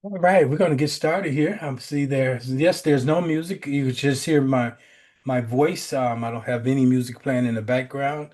All right, we're going to get started here. See there's no music. You can just hear my voice. I don't have any music playing in the background.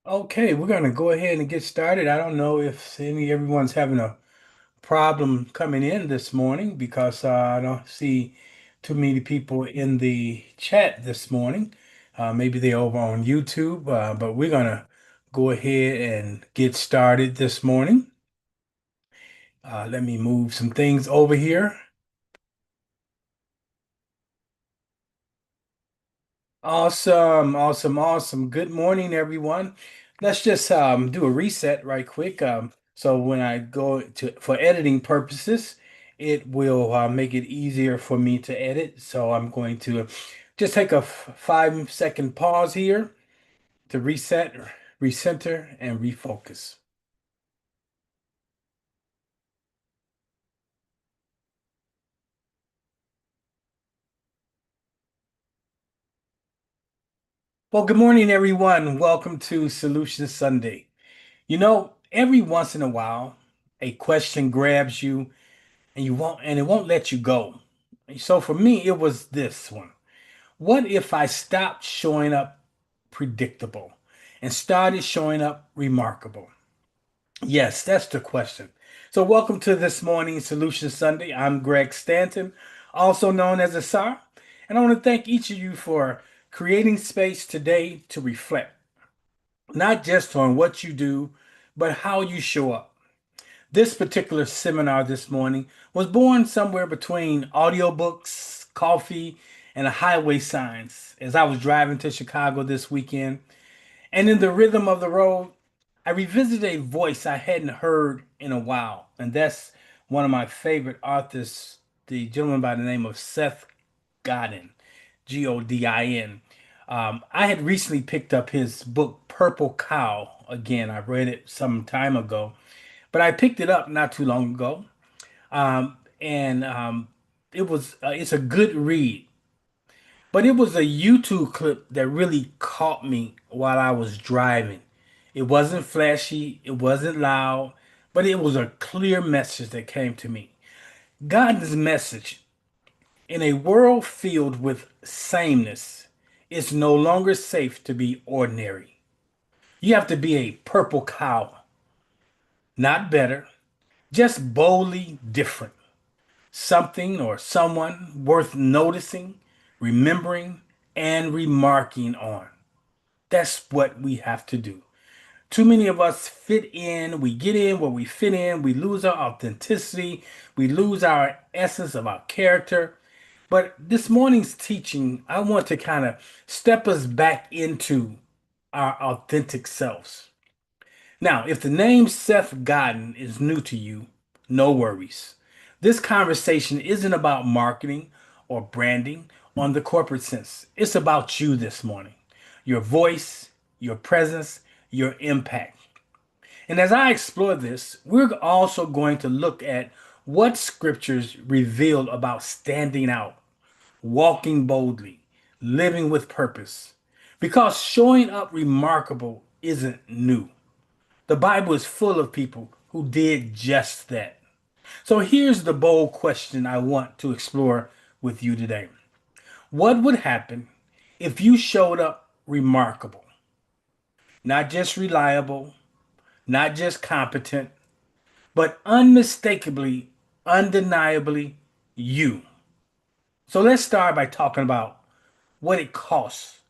Okay, we're going to go ahead and get started. I don't know if everyone's having a problem coming in this morning because I don't see too many people in the chat this morning. Maybe they're over on YouTube, but we're going to go ahead and get started this morning. Let me move some things over here. Awesome, awesome, awesome. Good morning, everyone. Let's just do a reset right quick. So when I go to for editing purposes, it will make it easier for me to edit. So I'm going to just take a 5-second pause here to reset, recenter, and refocus. Well, good morning, everyone. Welcome to Solutions Sunday. Every once in a while, a question grabs you and it won't let you go. So for me, it was this one. What if I stopped showing up predictable and started showing up remarkable? Yes, that's the question. So welcome to this morning's Solution Sunday. I'm Greg Stanton, also known as Asar, and I want to thank each of you for creating space today to reflect, not just on what you do, but how you show up. This particular seminar this morning was born somewhere between audiobooks, coffee, and a highway signs as I was driving to Chicago this weekend. And in the rhythm of the road, I revisited a voice I hadn't heard in a while. And that's one of my favorite authors, the gentleman by the name of Seth Godin, Godin. I had recently picked up his book, Purple Cow. Again, I read it some time ago, but I picked it up not too long ago, and it's a good read. But it was a YouTube clip that really caught me while I was driving. It wasn't flashy, it wasn't loud, but it was a clear message that came to me. God's message in a world filled with sameness, it's no longer safe to be ordinary. You have to be a purple cow, not better, just boldly different. Something or someone worth noticing, remembering, and remarking on. That's what we have to do. Too many of us fit in, we get in where we fit in, we lose our authenticity, we lose our essence of our character. But this morning's teaching, I want to kind of step us back into our authentic selves. Now, if the name Seth Godin is new to you, no worries. This conversation isn't about marketing or branding on the corporate sense. It's about you this morning, your voice, your presence, your impact. And as I explore this, we're also going to look at what scriptures reveal about standing out, walking boldly, living with purpose. Because showing up remarkable isn't new. The Bible is full of people who did just that. So here's the bold question I want to explore with you today. What would happen if you showed up remarkable, not just reliable, not just competent, but unmistakably, undeniably you? So let's start by talking about what it costs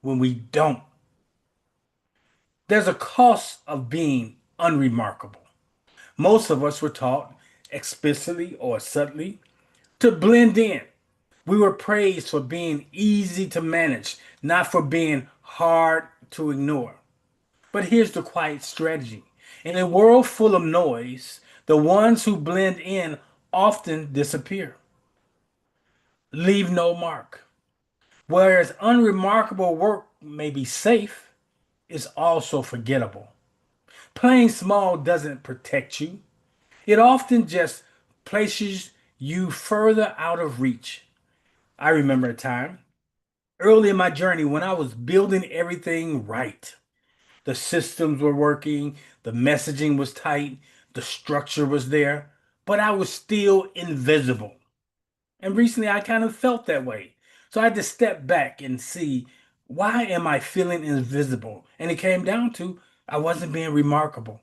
when we don't. There's a cost of being unremarkable. Most of us were taught explicitly or subtly to blend in. We were praised for being easy to manage, not for being hard to ignore. But here's the quiet strategy. In a world full of noise, the ones who blend in often disappear, leave no mark. Whereas unremarkable work may be safe, it's also forgettable. Playing small doesn't protect you, it often just places you further out of reach. I remember a time early in my journey when I was building everything right. The systems were working, the messaging was tight, the structure was there, but I was still invisible. And recently I kind of felt that way. So I had to step back and see, why am I feeling invisible? And it came down to, I wasn't being remarkable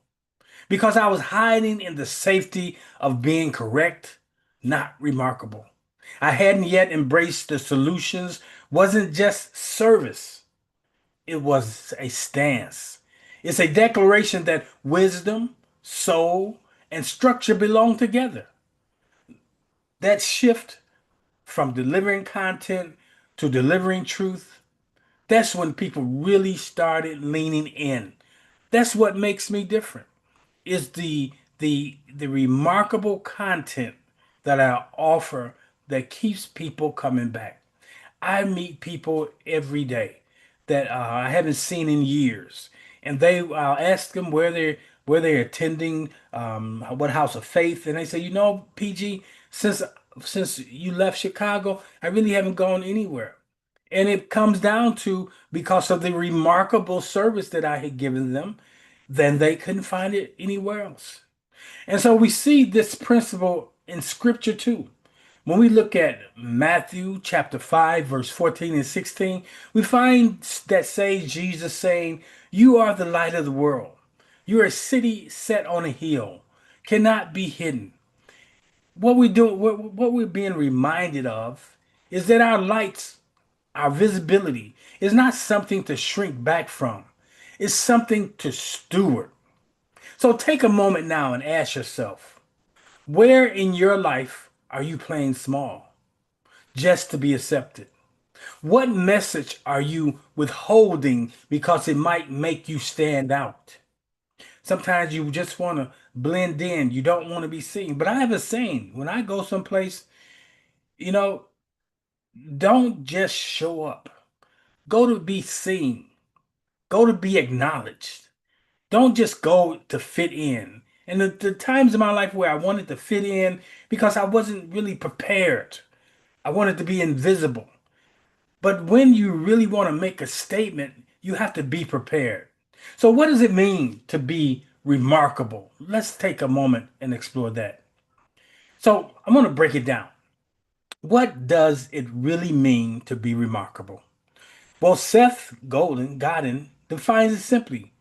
because I was hiding in the safety of being correct, not remarkable. I hadn't yet embraced the solutions, wasn't just service, it was a stance. It's a declaration that wisdom, soul, and structure belong together. That shift from delivering content to delivering truth, that's when people really started leaning in. That's what makes me different. Is the remarkable content that I offer that keeps people coming back. I meet people every day that I haven't seen in years, and I'll ask them where they're attending, what house of faith, and they say, PG, since since you left Chicago, I really haven't gone anywhere. And it comes down to, because of the remarkable service that I had given them, then they couldn't find it anywhere else. And so we see this principle in scripture too. When we look at Matthew chapter 5, verse 14 and 16, we find that says Jesus saying, "You are the light of the world. You are a city set on a hill, cannot be hidden." What we're being reminded of is that our lights, our visibility, is not something to shrink back from. It's something to steward. So take a moment now and ask yourself, where in your life are you playing small just to be accepted? What message are you withholding because it might make you stand out? Sometimes you just want to blend in. You don't want to be seen. But I have a saying, when I go someplace, you know, don't just show up. Go to be seen. Go to be acknowledged. Don't just go to fit in. And the times in my life where I wanted to fit in because I wasn't really prepared, I wanted to be invisible. But when you really want to make a statement, you have to be prepared. So, what does it mean to be remarkable? Let's take a moment and explore that. So, I'm going to break it down. What does it really mean to be remarkable? Well, Seth Godin defines it simply: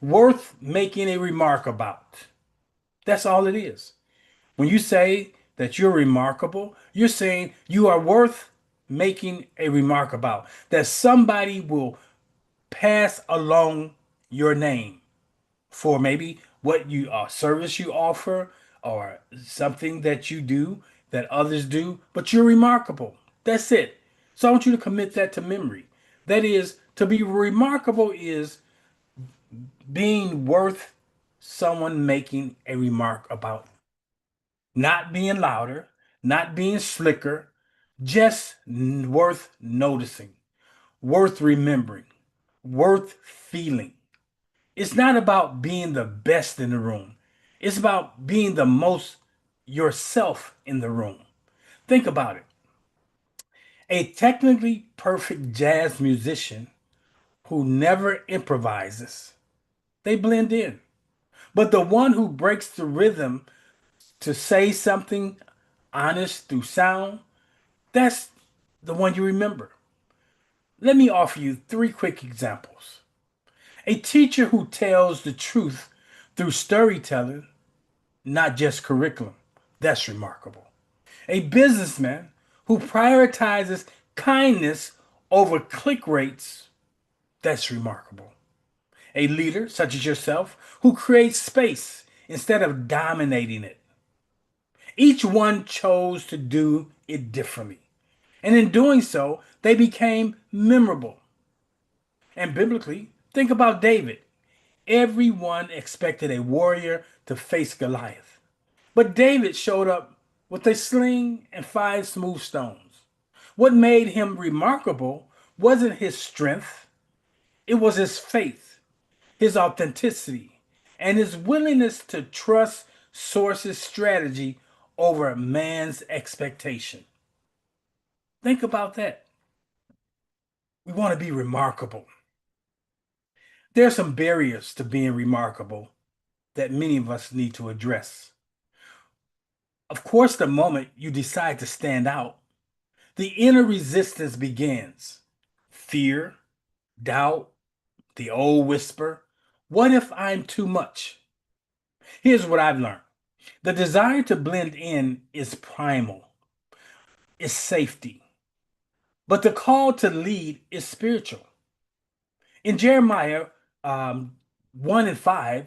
worth making a remark about. That's all it is. When you say that you're remarkable, you're saying you are worth making a remark about, that somebody will pass along your name for maybe what you service you offer or something that you do that others do, but you're remarkable. That's it. So I want you to commit that to memory. That is, to be remarkable is being worth someone making a remark about. Not being louder, not being slicker, just worth noticing, worth remembering, worth feeling. It's not about being the best in the room. It's about being the most yourself in the room. Think about it. A technically perfect jazz musician who never improvises, they blend in. But the one who breaks the rhythm to say something honest through sound, that's the one you remember. Let me offer you three quick examples. A teacher who tells the truth through storytelling, not just curriculum. That's remarkable. A businessman who prioritizes kindness over click rates. That's remarkable. A leader, such as yourself, who creates space instead of dominating it. Each one chose to do it differently. And in doing so, they became memorable. And biblically, think about David. Everyone expected a warrior to face Goliath. But David showed up with a sling and five smooth stones. What made him remarkable wasn't his strength, it was his faith, his authenticity, and his willingness to trust Source's strategy over man's expectation. Think about that. We want to be remarkable. There are some barriers to being remarkable that many of us need to address. Of course, the moment you decide to stand out, the inner resistance begins. Fear, doubt, the old whisper, what if I'm too much? Here's what I've learned. The desire to blend in is primal, it's safety. But the call to lead is spiritual. In Jeremiah 1 and 5,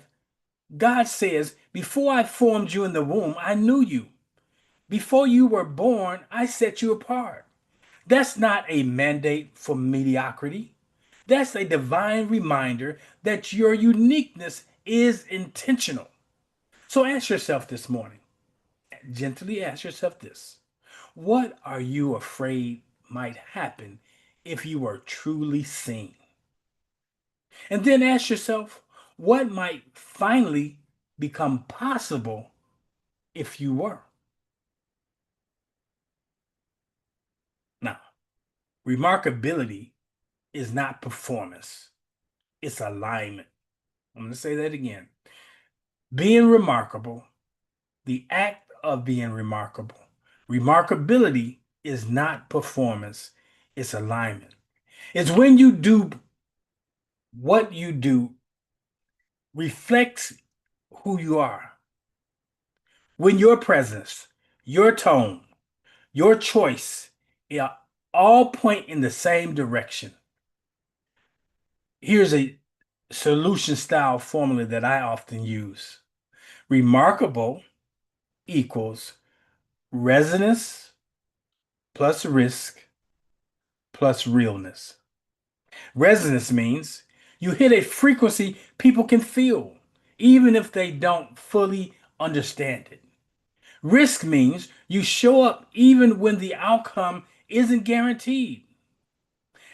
God says, before I formed you in the womb, I knew you. Before you were born, I set you apart. That's not a mandate for mediocrity. That's a divine reminder that your uniqueness is intentional. So ask yourself this morning, gently ask yourself this. What are you afraid might happen if you were truly seen? And then ask yourself, what might finally become possible if you were? Now, remarkability is not performance, it's alignment. I'm going to say that again. Being remarkable, the act of being remarkable. Remarkability is not performance, it's alignment. It's when you do what you do reflects who you are. When your presence, your tone, your choice, yeah, all point in the same direction. Here's a solution style formula that I often use. Remarkable equals resonance plus risk plus realness. Resonance means you hit a frequency people can feel, even if they don't fully understand it. Risk means you show up even when the outcome isn't guaranteed.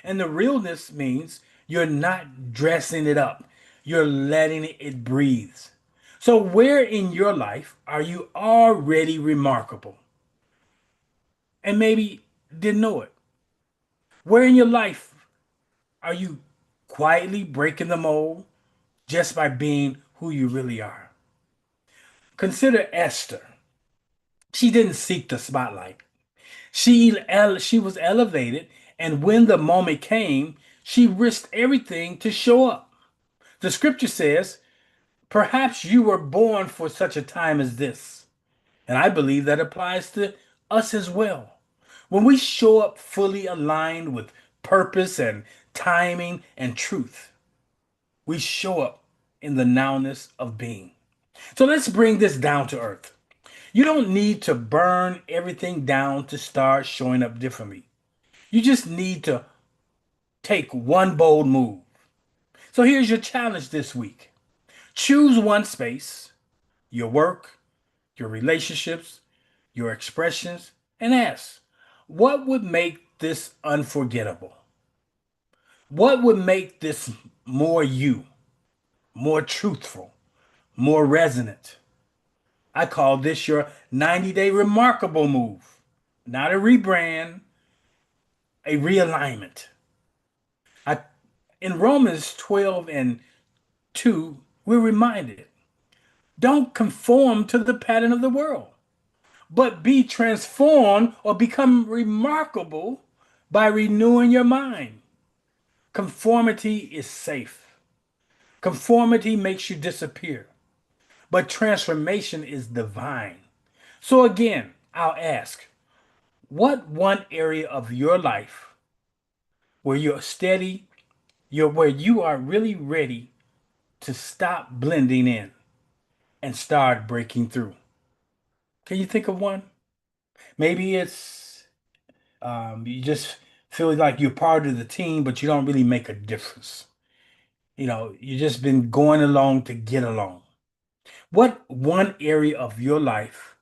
And the realness means you're not dressing it up, you're letting it breathe. So, where in your life are you already remarkable and maybe didn't know it? Where in your life are you quietly breaking the mold just by being who you really are? Consider Esther. She didn't seek the spotlight. She was elevated, and when the moment came, she risked everything to show up. The scripture says, perhaps you were born for such a time as this. And I believe that applies to us as well. When we show up fully aligned with purpose and timing and truth, we show up in the nowness of being. So let's bring this down to earth. You don't need to burn everything down to start showing up differently. You just need to take one bold move. So here's your challenge this week. Choose one space, your work, your relationships, your expressions, and ask, what would make this unforgettable? What would make this more you, more truthful, more resonant? I call this your 90-day remarkable move, not a rebrand, a realignment. I, in Romans 12 and 2, we're reminded don't conform to the pattern of the world, but be transformed or become remarkable by renewing your mind. Conformity is safe. Conformity makes you disappear, but transformation is divine. So again, I'll ask, what one area of your life where you're steady, where you are really ready to stop blending in and start breaking through? Can you think of one? Maybe it's you just feel like you're part of the team, but you don't really make a difference. You just been going along to get along. What one area of your life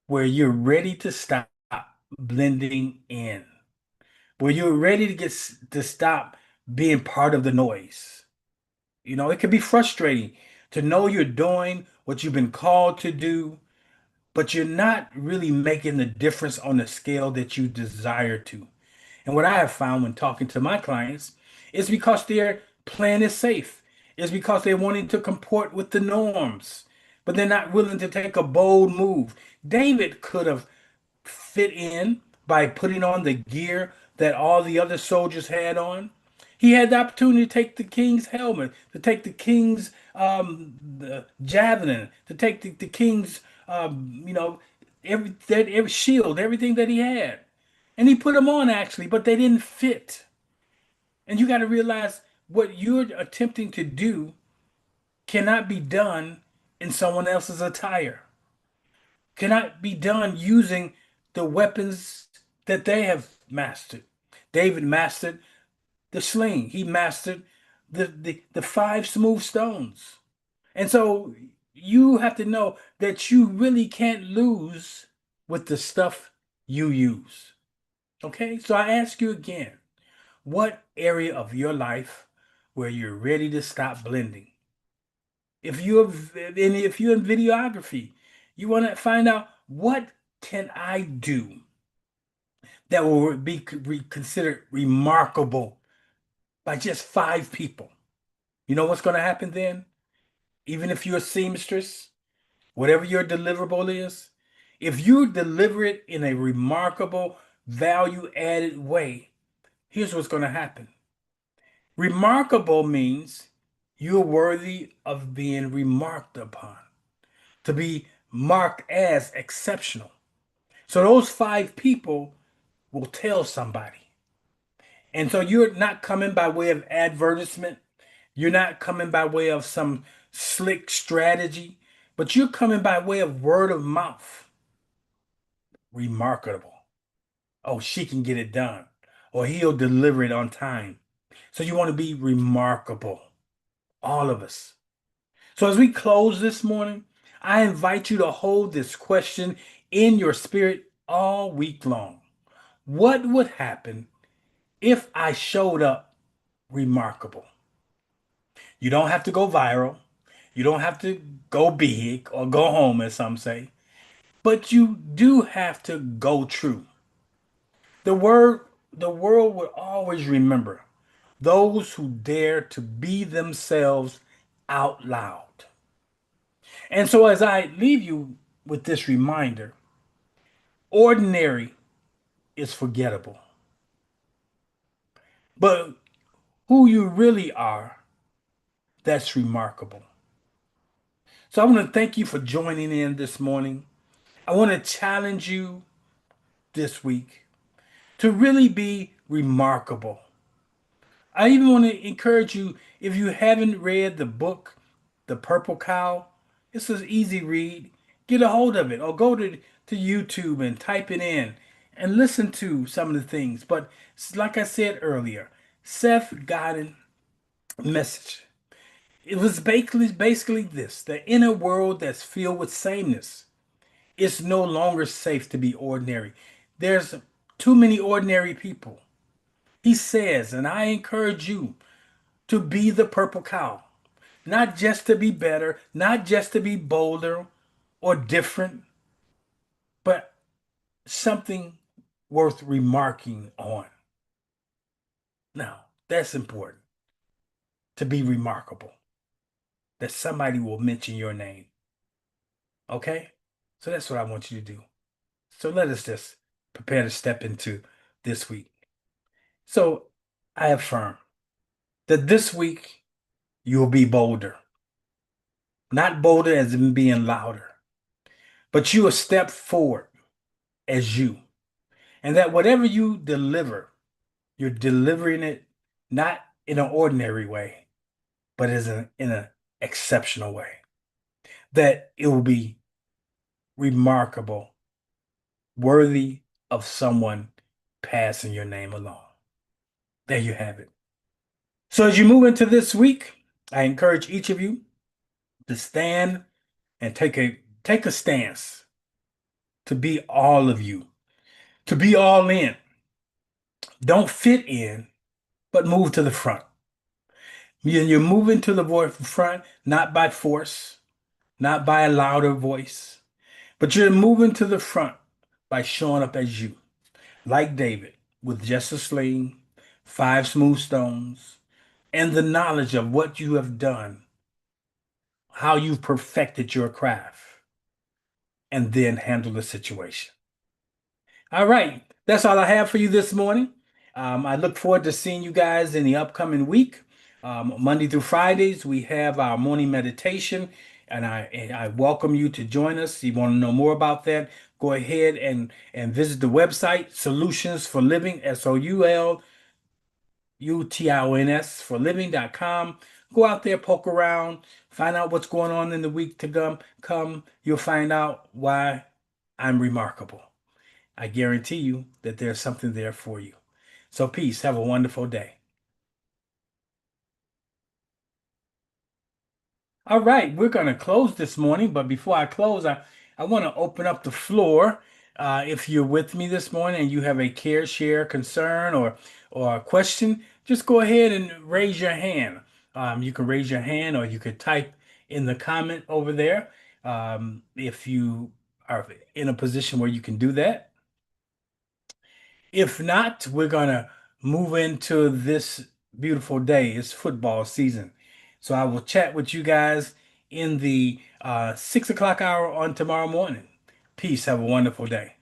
where you're ready to stop blending in, where you're ready to to stop being part of the noise. It can be frustrating to know you're doing what you've been called to do, but you're not really making the difference on the scale that you desire to. And what I have found when talking to my clients is because their plan is safe. It's because they're wanting to comport with the norms, but they're not willing to take a bold move. David could have fit in by putting on the gear that all the other soldiers had on. He had the opportunity to take the king's helmet, to take the king's the javelin, to take the king's every shield, everything that he had, and he put them on actually, but they didn't fit. And you got to realize what you're attempting to do cannot be done in someone else's attire, cannot be done using the weapons that they have mastered. David mastered the sling. He mastered the five smooth stones. And so you have to know that you really can't lose with the stuff you use. Okay? So I ask you again, what area of your life where you're ready to stop blending? If you're in videography, you want to find out what can I do that will be considered remarkable by just five people. You know what's going to happen then? Even if you're a seamstress, whatever your deliverable is, if you deliver it in a remarkable, value added way, here's what's going to happen. Remarkable means you're worthy of being remarked upon, to be marked as exceptional. So those five people will tell somebody. And so you're not coming by way of advertisement. You're not coming by way of some slick strategy, but you're coming by way of word of mouth. Remarkable. Oh, she can get it done, or he'll deliver it on time. So you want to be remarkable, all of us. So as we close this morning, I invite you to hold this question in your spirit all week long. What would happen if I showed up remarkable? You don't have to go viral. You don't have to go big or go home, as some say, but you do have to go true. The world will always remember those who dare to be themselves out loud. And so, as I leave you with this reminder, ordinary is forgettable, but who you really are, that's remarkable. So, I want to thank you for joining in this morning. I want to challenge you this week to really be remarkable. I even want to encourage you, if you haven't read the book, The Purple Cow, it's an easy read. Get a hold of it or go to YouTube and type it in and listen to some of the things. But like I said earlier, Seth Godin message. It was basically this: the inner world that's filled with sameness. It's no longer safe to be ordinary. There's too many ordinary people. He says, and I encourage you to be the purple cow, not just to be better, not just to be bolder or different, but something worth remarking on. Now, that's important, to be remarkable, that somebody will mention your name. Okay? So that's what I want you to do. So let us just prepare to step into this week. So I affirm that this week you will be bolder, not bolder as in being louder, but you will step forward as you. And that whatever you deliver, you're delivering it not in an ordinary way, but in an exceptional way. That it will be remarkable, worthy of someone passing your name along. There you have it. So as you move into this week, I encourage each of you to stand and take a stance. to be all of you, to be all in. Don't fit in, but move to the front. You're moving to the front, not by force, not by a louder voice, but you're moving to the front by showing up as you, like David, with just a sling, five smooth stones, and the knowledge of what you have done, how you've perfected your craft, and then handle the situation. All right, that's all I have for you this morning. I look forward to seeing you guys in the upcoming week. Monday through Fridays, we have our morning meditation, and I welcome you to join us. If you want to know more about that, go ahead and visit the website, Solutions for Living, SOULUTIONS for living.com. Go out there, poke around, find out what's going on in the week to come. You'll find out why I'm remarkable. I guarantee you that there's something there for you. So peace. Have a wonderful day. All right, we're going to close this morning, but before I close, I want to open up the floor. If you're with me this morning and you have a care, share, concern, or a question, just go ahead and raise your hand. You can raise your hand or you could type in the comment over there if you are in a position where you can do that. If not, we're gonna move into this beautiful day. It's football season. So I will chat with you guys in the 6 o'clock hour on tomorrow morning. Peace. Have a wonderful day.